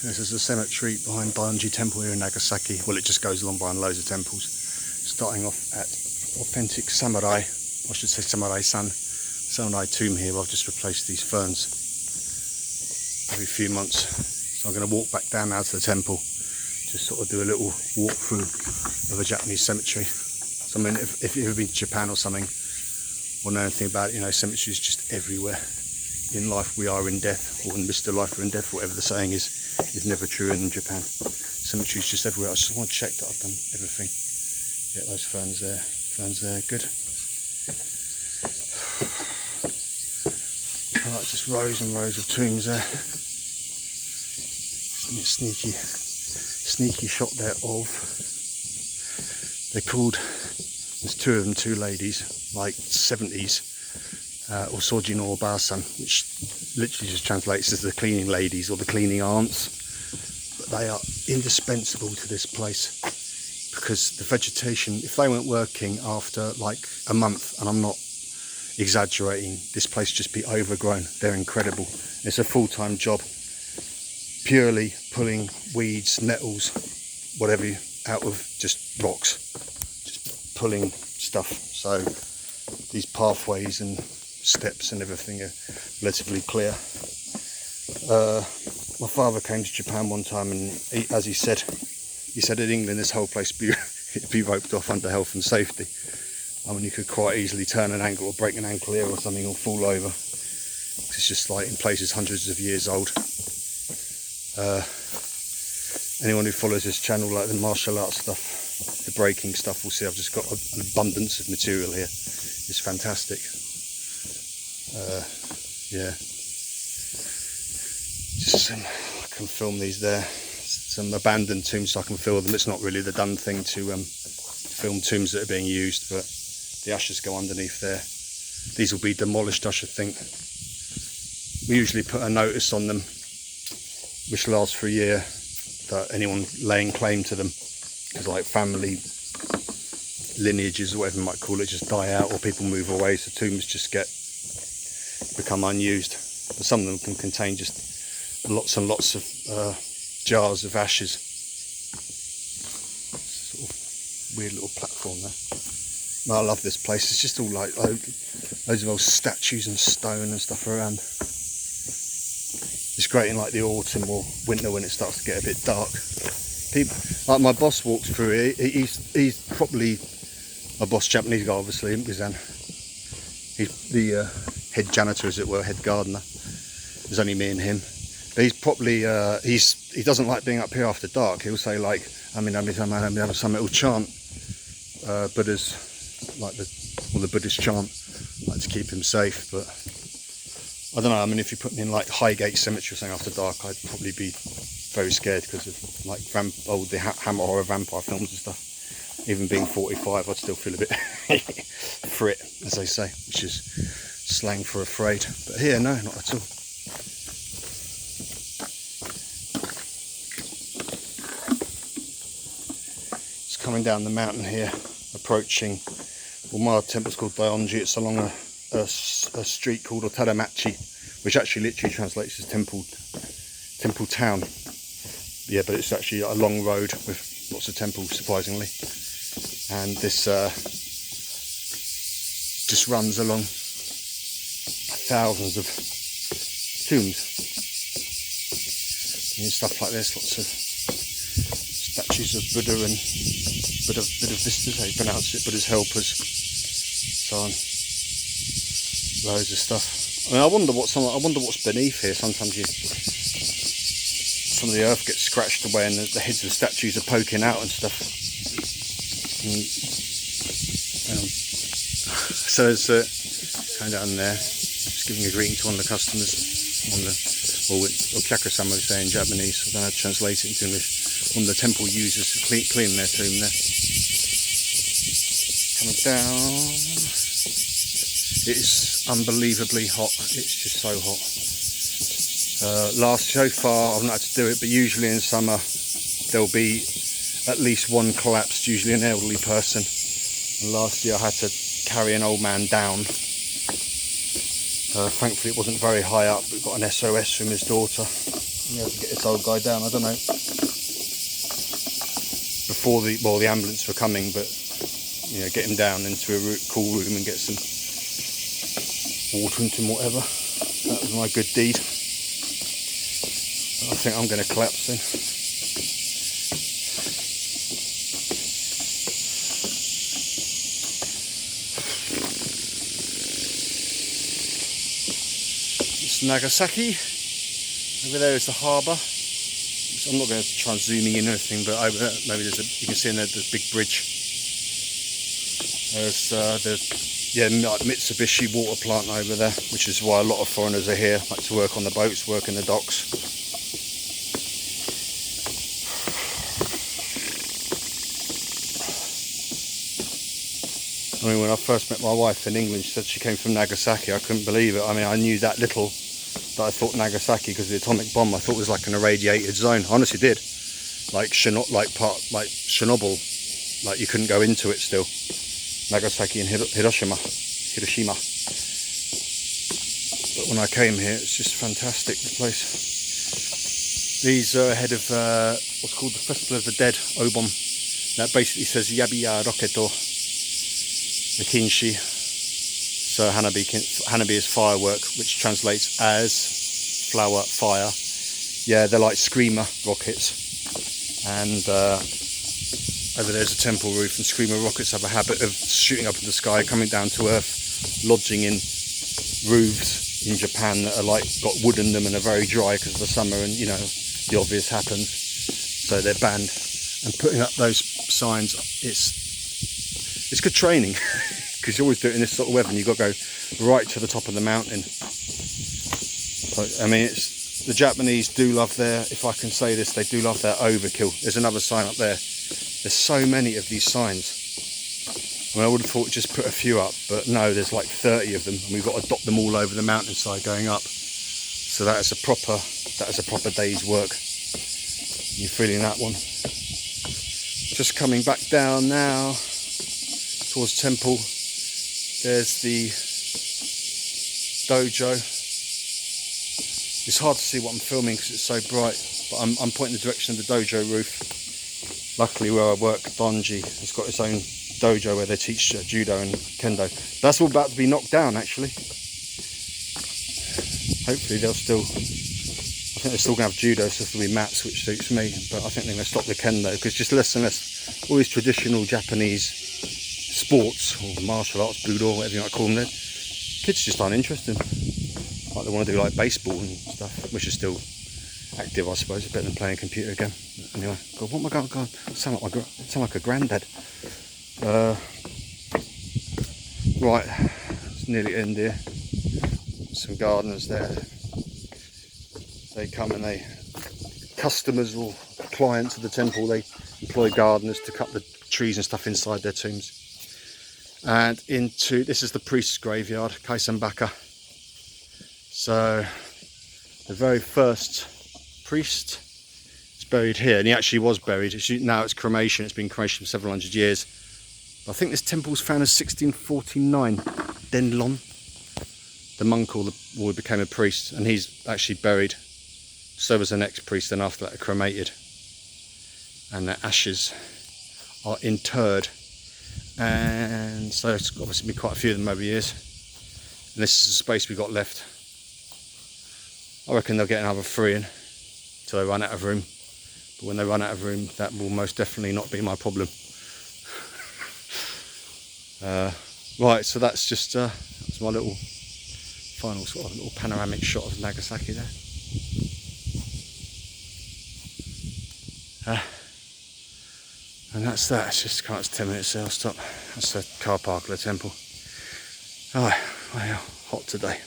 This is a cemetery behind Daionji Temple here in Nagasaki. Well, it just goes along behind loads of temples. Starting off at authentic samurai, I should say samurai-san, samurai tomb here. I've just replaced these ferns every few months. So I'm going to walk back down now to the temple. Just sort of do a little walk through of a Japanese cemetery. So I mean, if you've ever been to Japan or something, or know anything about it, you know, cemeteries just everywhere. In life we are in death, or in Mr. Life we're in death, whatever the saying is never true in Japan. Cemeteries just everywhere. I just want to check that I've done everything. Yeah, those ferns there, good. Alright, just rows and rows of tombs there. Sneaky shot there of, they're called, there's two of them, two ladies, like 70s. Osoji no Obasan, which literally just translates as the cleaning ladies or the cleaning aunts. But they are indispensable to this place because the vegetation, if they weren't working after like a month, and I'm not exaggerating, this place just be overgrown. They're incredible. It's a full-time job, purely pulling weeds, nettles, whatever, out of just rocks, just pulling stuff. So these pathways and steps and everything are relatively clear. My father came to Japan one time, and as he said in England this whole place it'd be roped off under health and safety. I mean, you could quite easily turn an ankle or break an ankle here or something, or fall over. It's just like in places hundreds of years old. Anyone who follows this channel, like the martial arts stuff, the breaking stuff, will see I've just got an abundance of material here. It's fantastic. Yeah, just I can film these there. Some abandoned tombs, so I can film them. It's not really the done thing to film tombs that are being used, but the ashes go underneath there. These will be demolished, I should think. We usually put a notice on them, which lasts for a year, that anyone laying claim to them, because like family lineages or whatever you might call it just die out, or people move away, so tombs just become unused. But some of them can contain just lots and lots of jars of ashes. Sort of weird little platform there. No, I love this place. It's just all like loads of old statues and stone and stuff around. It's great in like the autumn or winter when it starts to get a bit dark. People, like my boss walks through here. He's probably my boss, Japanese guy, obviously, Mizan. He's the head janitor, as it were, head gardener. There's only me and him. But he's probably, he doesn't like being up here after dark. He'll say like, some little chant, Buddha's, like the Buddhist chant, like to keep him safe. But I don't know, I mean, if you put me in like Highgate Cemetery or something after dark, I'd probably be very scared because of like the Hammer horror vampire films and stuff. Even being 45, I'd still feel a bit frit, as they say, which is slang for afraid. But here, no, not at all. It's coming down the mountain here, approaching, well, my temple's called Daionji. It's along a street called Otaramachi, which actually literally translates as temple town. Yeah, but it's actually a long road with lots of temples, surprisingly. And this just runs along thousands of tombs and stuff like this. Lots of statues of Buddha and Buddhavistas, how you pronounce it, Buddha's helpers, so on. Loads of stuff. I mean, I wonder what's beneath here. Sometimes some of the earth gets scratched away and the heads of statues are poking out and stuff. So it's kind of down there, just giving a greeting to one of the customers or Kyakura-sama we say in Japanese. I don't know how to translate it into English. One of the temple users to clean their tomb there. Coming down. It is unbelievably hot. It's just so hot. So far I've not had to do it, but usually in summer there'll be at least one collapsed, usually an elderly person. And last year I had to carry an old man down. Thankfully it wasn't very high up. We got an SOS from his daughter. We have to get this old guy down. I don't know. Before the ambulance were coming, but get him down into a cool room and get some water into him, whatever. That was my good deed. I think I'm going to collapse soon. It's Nagasaki. Over there is the harbour. So I'm not going to try and zooming in or anything, but over there, maybe you can see in there there's a big bridge. There's Mitsubishi water plant over there, which is why a lot of foreigners are here, like to work on the boats, work in the docks. I mean, when I first met my wife in England, she said she came from Nagasaki. I couldn't believe it. I mean, I knew that little, that I thought Nagasaki, because of the atomic bomb, I thought it was like an irradiated zone. I honestly did. Like Chernobyl, like you couldn't go into it still. Nagasaki and Hiroshima. But when I came here, it's just fantastic, the place. These are ahead of what's called the Festival of the Dead, Obon. That basically says Yabiya Roketo Nikinshi. So Hanabi is firework, which translates as flower, fire. Yeah, they're like screamer rockets. And over there's a temple roof, and screamer rockets have a habit of shooting up in the sky, coming down to earth, lodging in roofs in Japan that are like got wood in them and are very dry because of the summer, and the obvious happens. So they're banned. And putting up those signs, it's good training because you always do it in this sort of weather, and you've got to go right to the top of the mountain. So, I mean, the Japanese do love if I can say this, they do love their overkill. There's another sign up there. There's so many of these signs. I mean, I would have thought just put a few up, but no, there's like 30 of them, and we've got to dot them all over the mountainside going up. So that is a proper day's work. You're feeling that one. Just coming back down now towards Temple. There's the dojo. It's hard to see what I'm filming because it's so bright, but I'm pointing the direction of the dojo roof. Luckily where I work, Donji has got its own dojo where they teach judo and kendo. That's all about to be knocked down, actually. Hopefully I think they're still going to have judo, so there'll be mats, which suits me, but I think they're going to stop the kendo because just less and less all these traditional Japanese sports or martial arts, budo, whatever you might call them, kids just aren't interested. Like they want to do like baseball and stuff, which is still active, I suppose. It's better than playing a computer again. Anyway, God, what am I going? God, I sound like a granddad. Right, it's nearly end here. Some gardeners there. They come and customers or clients of the temple, they employ gardeners to cut the trees and stuff inside their tombs. And this is the priest's graveyard, Kaisenbaka. So the very first priest is buried here, and he actually was buried. Now it's cremation. It's been cremation for several hundred years. But I think this temple was founded in 1649. Denlon, the monk who became a priest, and he's actually buried. So was the next priest, and after that cremated, and their ashes are interred. And so it's obviously been quite a few of them over the years. And this is the space we've got left. I reckon they'll get another 3 in until they run out of room. But when they run out of room, that will most definitely not be my problem. Right, so that's just that's my little final sort of little panoramic shot of Nagasaki there. And that's that. It's just it's 10 minutes there, I'll stop. That's the car park of the temple. Oh, well, hot today.